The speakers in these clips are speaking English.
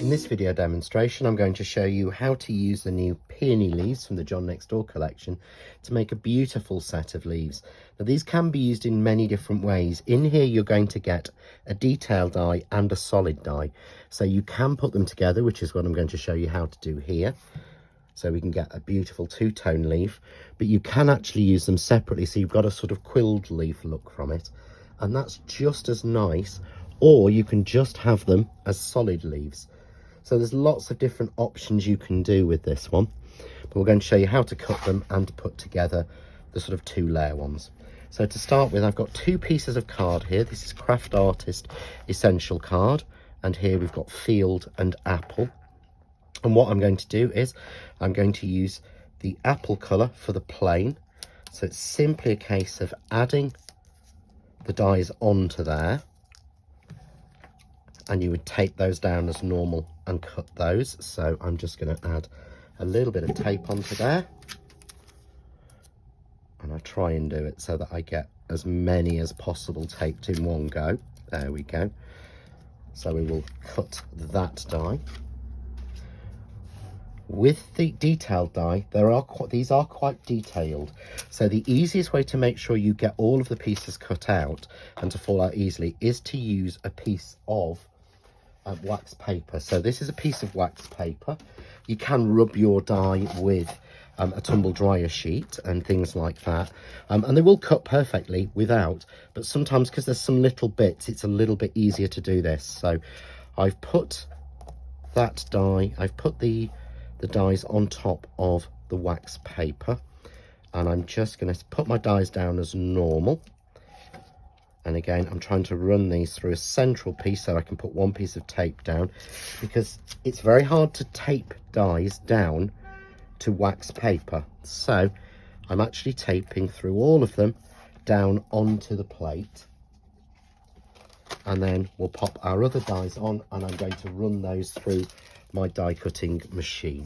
In this video demonstration, I'm going to show you how to use the new Peony leaves from the John Next Door collection to make a beautiful set of leaves. Now, these can be used in many different ways. In here, you're going to get a detail die and a solid die. So you can put them together, which is what I'm going to show you how to do here. So we can get a beautiful two-tone leaf, but you can actually use them separately. So you've got a sort of quilled leaf look from it, and that's just as nice. Or you can just have them as solid leaves. So there's lots of different options you can do with this one, but we're going to show you how to cut them and to put together the sort of two layer ones. So to start with, I've got two pieces of card here. This is Craft Artist Essential card, and here we've got Field and Apple. And what I'm going to do is I'm going to use the apple colour for the plain. So it's simply a case of adding the dies onto there, and you would tape those down as normal and cut those. So I'm just going to add a little bit of tape onto there, and I try and do it so that I get as many as possible taped in one go. There we go. So we will cut that die. With the detailed die, these are quite detailed, so the easiest way to make sure you get all of the pieces cut out and to fall out easily is to use a piece of wax paper. So this is a piece of wax paper. You can rub your die with a tumble dryer sheet and things like that, and they will cut perfectly without, but sometimes because there's some little bits, it's a little bit easier to do this. So I've put that die, I've put the dies on top of the wax paper, and I'm just going to put my dies down as normal. And again, I'm trying to run these through a central piece so I can put one piece of tape down, because it's very hard to tape dies down to wax paper. So I'm actually taping through all of them down onto the plate, and then we'll pop our other dies on, and I'm going to run those through my die cutting machine.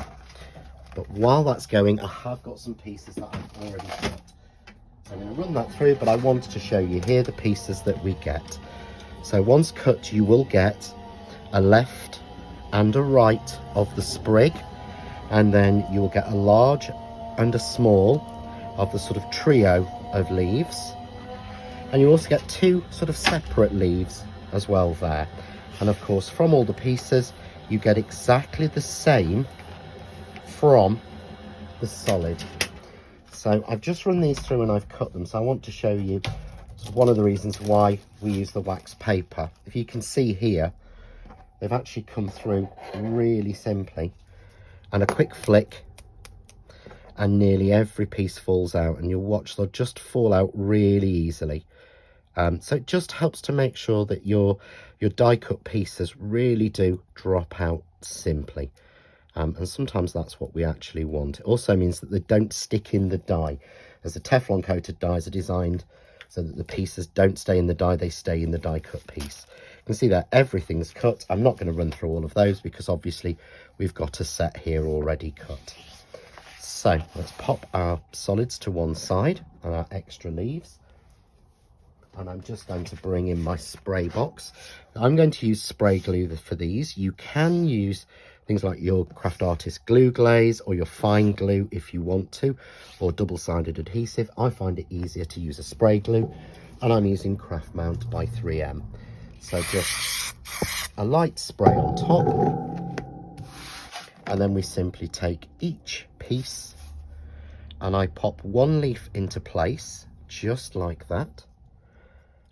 But while that's going, I have got some pieces that I've already cut. I'm going to run that through, but I wanted to show you here the pieces that we get. So once cut, you will get a left and a right of the sprig, and then you will get a large and a small of the sort of trio of leaves, and you also get two sort of separate leaves as well there. And of course, from all the pieces, you get exactly the same from the solid. So I've just run these through and I've cut them. So I want to show you one of the reasons why we use the wax paper. If you can see here, they've actually come through really simply, and a quick flick and nearly every piece falls out, and you'll watch they'll just fall out really easily. So it just helps to make sure that your die cut pieces really do drop out simply. And sometimes that's what we actually want. It also means that they don't stick in the die, as the Teflon coated dies are designed so that the pieces don't stay in the die, they stay in the die cut piece. You can see that everything's cut. I'm not going to run through all of those because obviously we've got a set here already cut. So let's pop our solids to one side and our extra leaves. And I'm just going to bring in my spray box. I'm going to use spray glue for these. You can use things like your Craft Artist glue glaze or your fine glue if you want to, or double-sided adhesive. I find it easier to use a spray glue, and I'm using Craft Mount by 3M. So just a light spray on top, and then we simply take each piece and I pop one leaf into place just like that.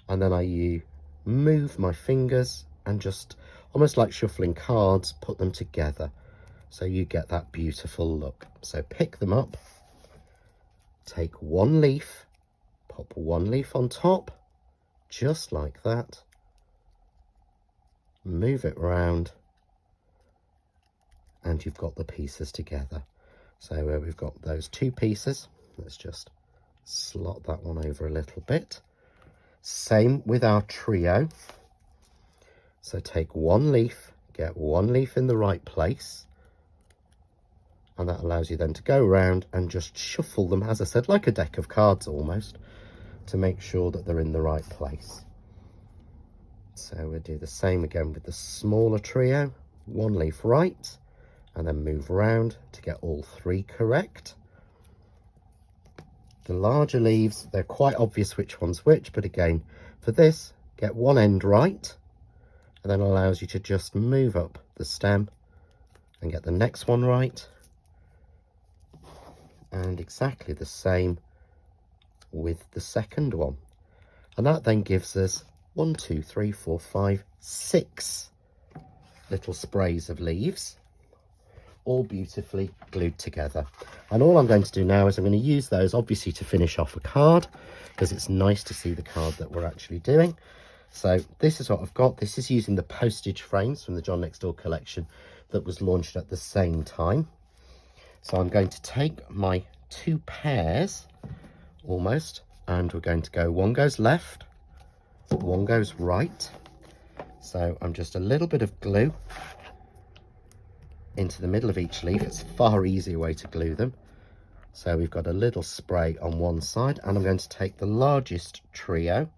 And then I move my fingers and just, almost like shuffling cards, put them together. So you get that beautiful look. So pick them up, take one leaf, pop one leaf on top, just like that. Move it around, and you've got the pieces together. So we've got those two pieces. Let's just slot that one over a little bit. Same with our trio. So take one leaf, get one leaf in the right place, and that allows you then to go around and just shuffle them, as I said, like a deck of cards almost, to make sure that they're in the right place. So we'll do the same again with the smaller trio. one leaf right, and then move around to get all three correct. The larger leaves, they're quite obvious which one's which, but again, for this, get one end right, and then allows you to just move up the stem and get the next one right. And exactly the same with the second one. And that then gives us 1, 2, 3, 4, 5, 6 little sprays of leaves, all beautifully glued together. And all I'm going to do now is I'm going to use those obviously to finish off a card, because it's nice to see the card that we're actually doing. So this is what I've got. This is using the postage frames from the John Next Door collection that was launched at the same time. So I'm going to take my 2 pairs almost, and we're going to go, one goes left, one goes right. So I'm just a little bit of glue into the middle of each leaf. It's a far easier way to glue them. So we've got a little spray on one side, and I'm going to take the largest trio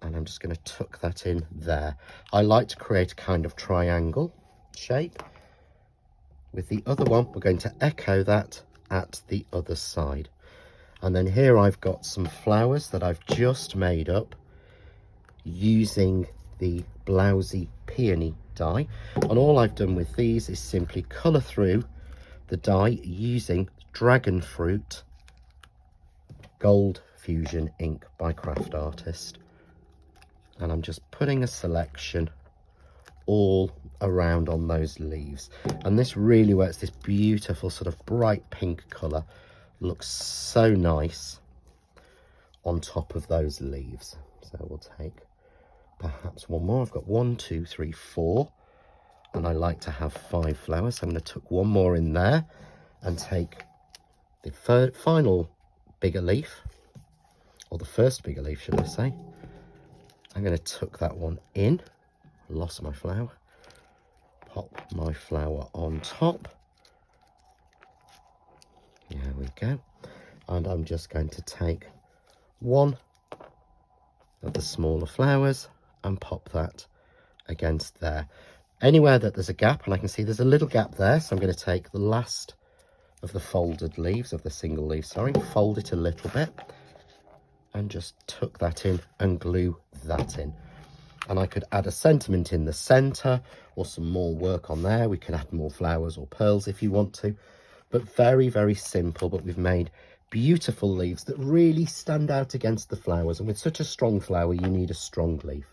and I'm just going to tuck that in there. I like to create a kind of triangle shape. With the other one, we're going to echo that at the other side. And then here I've got some flowers that I've just made up using the blousy Peony die. And all I've done with these is simply colour through the die using Dragon Fruit Gold Fusion ink by Craft Artist. And I'm just putting a selection all around on those leaves. And this really works. This beautiful sort of bright pink colour looks so nice on top of those leaves. So we'll take perhaps one more. I've got 1, 2, 3, 4, and I like to have 5 flowers. So I'm going to tuck one more in there and take the final bigger leaf, or the first bigger leaf, should I say. I'm going to tuck that one in. Lost my flower. Pop my flower on top. There we go. And I'm just going to take one of the smaller flowers and pop that against there. Anywhere that there's a gap, and I can see there's a little gap there, so I'm going to take the last of the folded leaves, of the single leaf, sorry, fold it a little bit and just tuck that in and glue that in. And I could add a sentiment in the center or some more work on there. We can add more flowers or pearls if you want to, but very, very simple. But we've made beautiful leaves that really stand out against the flowers. And with such a strong flower, you need a strong leaf.